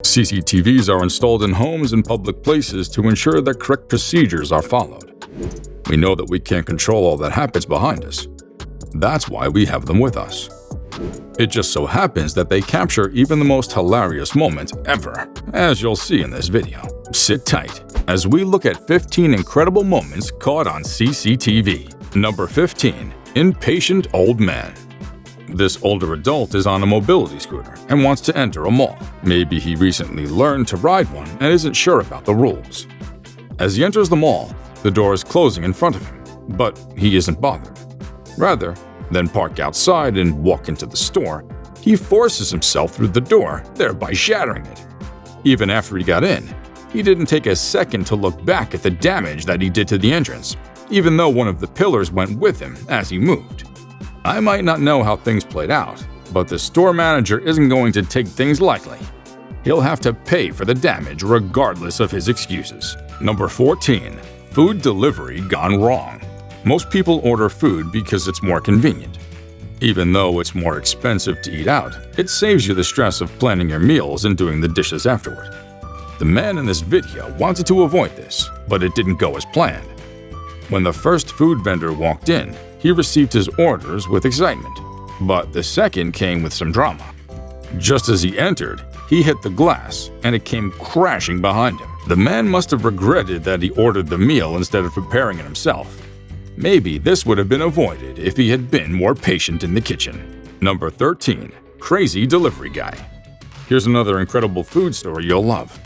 CCTVs are installed in homes and public places to ensure that correct procedures are followed. We know that we can't control all that happens behind us. That's why we have them with us. It just so happens that they capture even the most hilarious moments ever, as you'll see in this video. Sit tight as we look at 15 incredible moments caught on CCTV. Number 15. Impatient Old Man. This older adult is on a mobility scooter and wants to enter a mall. Maybe he recently learned to ride one and isn't sure about the rules. As he enters the mall, the door is closing in front of him, but he isn't bothered. Rather than park outside and walk into the store, he forces himself through the door, thereby shattering it. Even after he got in, he didn't take a second to look back at the damage that he did to the entrance, even though one of the pillars went with him as he moved. I might not know how things played out, but the store manager isn't going to take things lightly. He'll have to pay for the damage regardless of his excuses. Number 14. Food delivery gone wrong. Most people order food because it's more convenient. Even though it's more expensive to eat out, it saves you the stress of planning your meals and doing the dishes afterward. The man in this video wanted to avoid this, but it didn't go as planned. When the first food vendor walked in, he received his orders with excitement, but the second came with some drama. Just as he entered, he hit the glass, and it came crashing behind him. The man must have regretted that he ordered the meal instead of preparing it himself. Maybe this would have been avoided if he had been more patient in the kitchen. Number 13. Crazy Delivery Guy. Here's another incredible food story you'll love.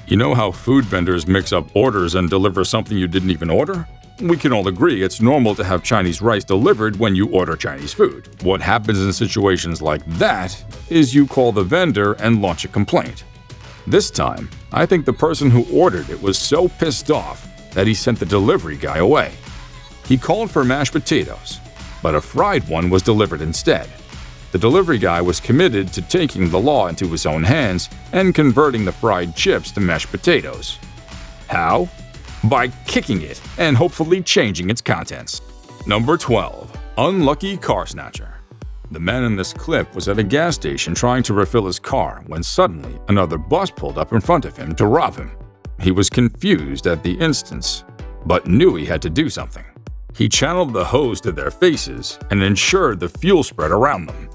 You know how food vendors mix up orders and deliver something you didn't even order? We can all agree it's normal to have Chinese rice delivered when you order Chinese food. What happens in situations like that is you call the vendor and launch a complaint. This time, I think the person who ordered it was so pissed off that he sent the delivery guy away. He called for mashed potatoes, but a fried one was delivered instead. The delivery guy was committed to taking the law into his own hands and converting the fried chips to mashed potatoes. How? By kicking it and hopefully changing its contents. Number 12. Unlucky Car Snatcher. The man in this clip was at a gas station trying to refill his car when suddenly another bus pulled up in front of him to rob him. He was confused at the instance, but knew he had to do something. He channeled the hose to their faces and ensured the fuel spread around them.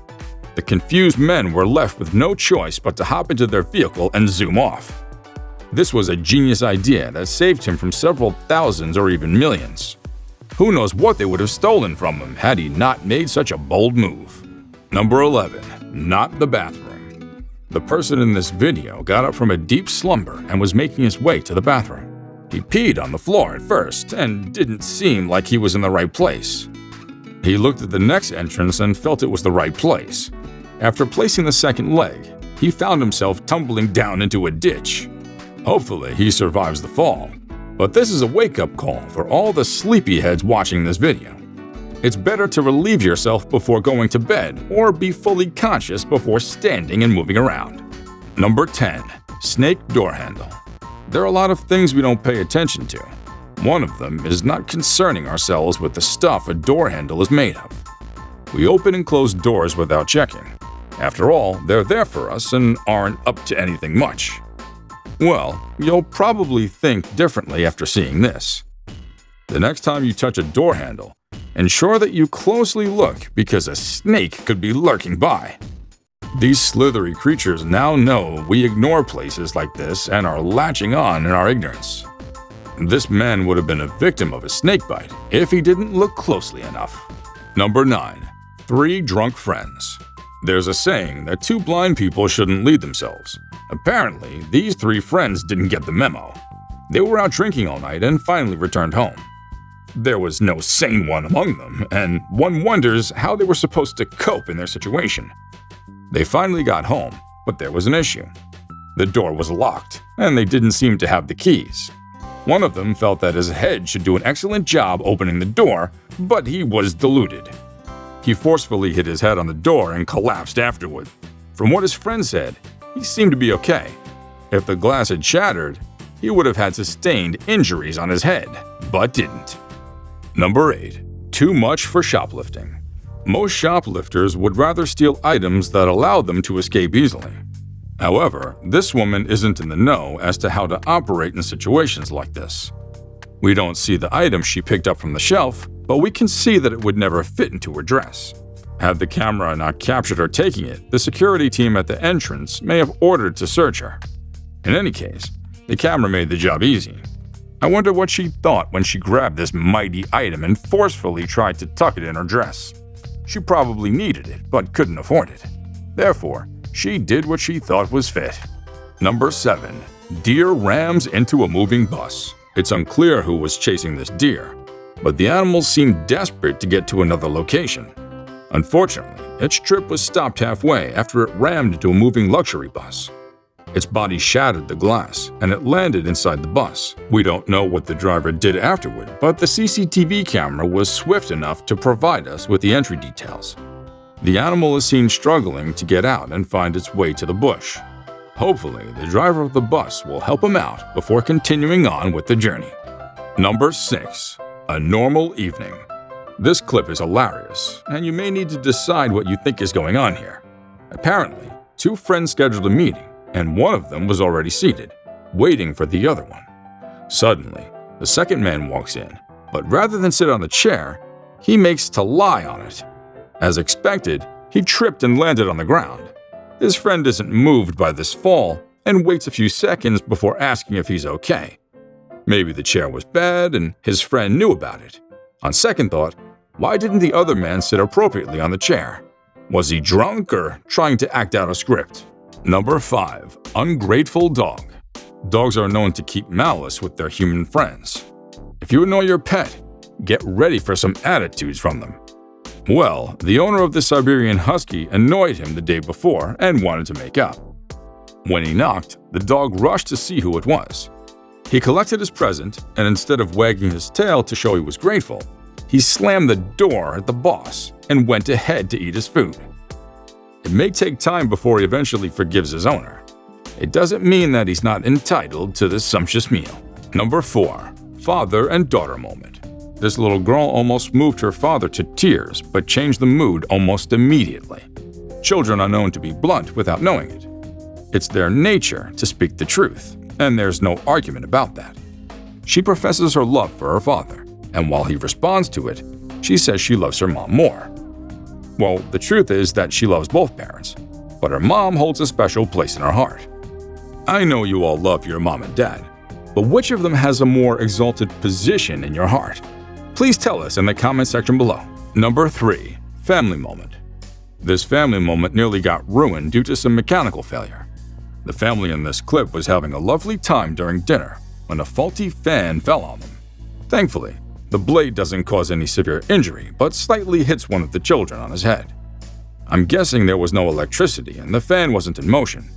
The confused men were left with no choice but to hop into their vehicle and zoom off. This was a genius idea that saved him from several thousands or even millions. Who knows what they would have stolen from him had he not made such a bold move. Number 11. Not the bathroom. The person in this video got up from a deep slumber and was making his way to the bathroom. He peed on the floor at first and didn't seem like he was in the right place. He looked at the next entrance and felt it was the right place. After placing the second leg, he found himself tumbling down into a ditch. Hopefully, he survives the fall. But this is a wake-up call for all the sleepyheads watching this video. It's better to relieve yourself before going to bed or be fully conscious before standing and moving around. Number 10. Snake Door Handle. There are a lot of things we don't pay attention to. One of them is not concerning ourselves with the stuff a door handle is made of. We open and close doors without checking. After all, they're there for us and aren't up to anything much. Well, you'll probably think differently after seeing this. The next time you touch a door handle, ensure that you closely look because a snake could be lurking by. These slithery creatures now know we ignore places like this and are latching on in our ignorance. This man would have been a victim of a snake bite if he didn't look closely enough. Number 9. 3 Drunk Friends. There's a saying that 2 blind people shouldn't lead themselves. Apparently, these 3 friends didn't get the memo. They were out drinking all night and finally returned home. There was no sane one among them, and one wonders how they were supposed to cope in their situation. They finally got home, but there was an issue. The door was locked, and they didn't seem to have the keys. One of them felt that his head should do an excellent job opening the door, but he was deluded. He forcefully hit his head on the door and collapsed afterward. From what his friend said, he seemed to be okay. If the glass had shattered, he would have had sustained injuries on his head, but didn't. Number 8. Too much for shoplifting. Most shoplifters would rather steal items that allow them to escape easily. However, this woman isn't in the know as to how to operate in situations like this. We don't see the item she picked up from the shelf, but we can see that it would never fit into her dress. Had the camera not captured her taking it, the security team at the entrance may have ordered to search her. In any case, the camera made the job easy. I wonder what she thought when she grabbed this mighty item and forcefully tried to tuck it in her dress. She probably needed it, but couldn't afford it. Therefore, she did what she thought was fit. Number 7. Deer rams into a moving bus. It's unclear who was chasing this deer, but the animal seemed desperate to get to another location. Unfortunately, its trip was stopped halfway after it rammed into a moving luxury bus. Its body shattered the glass, and it landed inside the bus. We don't know what the driver did afterward, but the CCTV camera was swift enough to provide us with the entry details. The animal is seen struggling to get out and find its way to the bush. Hopefully, the driver of the bus will help him out before continuing on with the journey. Number 6. A normal evening. This clip is hilarious, and you may need to decide what you think is going on here. Apparently, 2 friends scheduled a meeting, and one of them was already seated, waiting for the other one. Suddenly, the second man walks in, but rather than sit on the chair, he makes to lie on it. As expected, he tripped and landed on the ground. His friend isn't moved by this fall and waits a few seconds before asking if he's okay. Maybe the chair was bad and his friend knew about it. On second thought, why didn't the other man sit appropriately on the chair? Was he drunk or trying to act out a script? Number 5. Ungrateful dog. Dogs are known to keep malice with their human friends. If you annoy your pet, get ready for some attitudes from them. Well, the owner of the Siberian Husky annoyed him the day before and wanted to make up. When he knocked, the dog rushed to see who it was. He collected his present, and instead of wagging his tail to show he was grateful, he slammed the door at the boss and went ahead to eat his food. It may take time before he eventually forgives his owner. It doesn't mean that he's not entitled to this sumptuous meal. Number 4. Father and daughter moment. This little girl almost moved her father to tears, but changed the mood almost immediately. Children are known to be blunt without knowing it. It's their nature to speak the truth, and there's no argument about that. She professes her love for her father, and while he responds to it, she says she loves her mom more. Well, the truth is that she loves both parents, but her mom holds a special place in her heart. I know you all love your mom and dad, but which of them has a more exalted position in your heart? Please tell us in the comment section below. Number 3. Family moment. This family moment nearly got ruined due to some mechanical failure. The family in this clip was having a lovely time during dinner when a faulty fan fell on them. Thankfully, the blade doesn't cause any severe injury, but slightly hits one of the children on his head. I'm guessing there was no electricity and the fan wasn't in motion.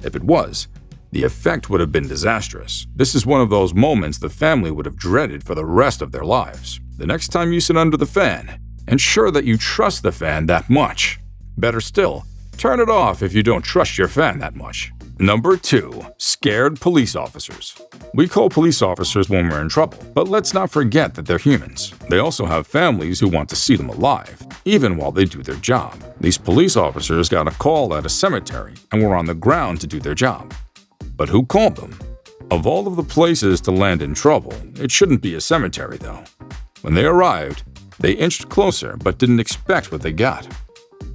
If it was, the effect would have been disastrous. This is one of those moments the family would have dreaded for the rest of their lives. The next time you sit under the fan, ensure that you trust the fan that much. Better still, turn it off if you don't trust your fan that much. Number 2. Scared police officers. We call police officers when we're in trouble, but let's not forget that they're humans. They also have families who want to see them alive, even while they do their job. These police officers got a call at a cemetery and were on the ground to do their job. But who called them? Of all of the places to land in trouble, it shouldn't be a cemetery though. When they arrived, they inched closer but didn't expect what they got.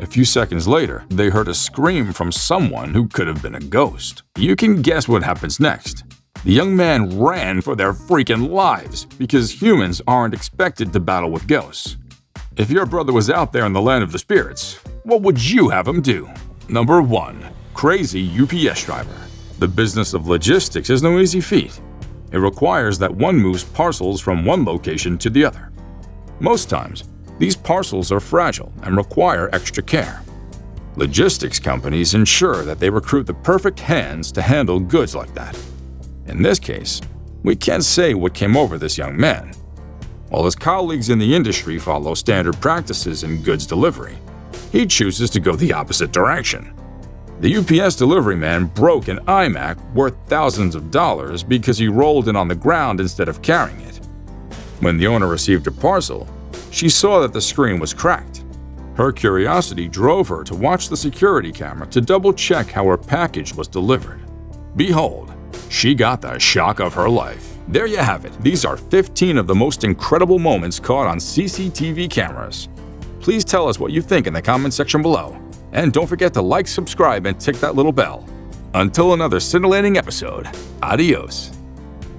A few seconds later, they heard a scream from someone who could have been a ghost. You can guess what happens next. The young man ran for their freaking lives because humans aren't expected to battle with ghosts. If your brother was out there in the land of the spirits, what would you have him do? Number 1. Crazy UPS driver. The business of logistics is no easy feat. It requires that one moves parcels from one location to the other. Most times, these parcels are fragile and require extra care. Logistics companies ensure that they recruit the perfect hands to handle goods like that. In this case, we can't say what came over this young man. While his colleagues in the industry follow standard practices in goods delivery, he chooses to go the opposite direction. The UPS delivery man broke an iMac worth thousands of dollars because he rolled it on the ground instead of carrying it. When the owner received her parcel, she saw that the screen was cracked. Her curiosity drove her to watch the security camera to double-check how her package was delivered. Behold, she got the shock of her life. There you have it. These are 15 of the most incredible moments caught on CCTV cameras. Please tell us what you think in the comment section below. And don't forget to like, subscribe, and tick that little bell. Until another scintillating episode, adios.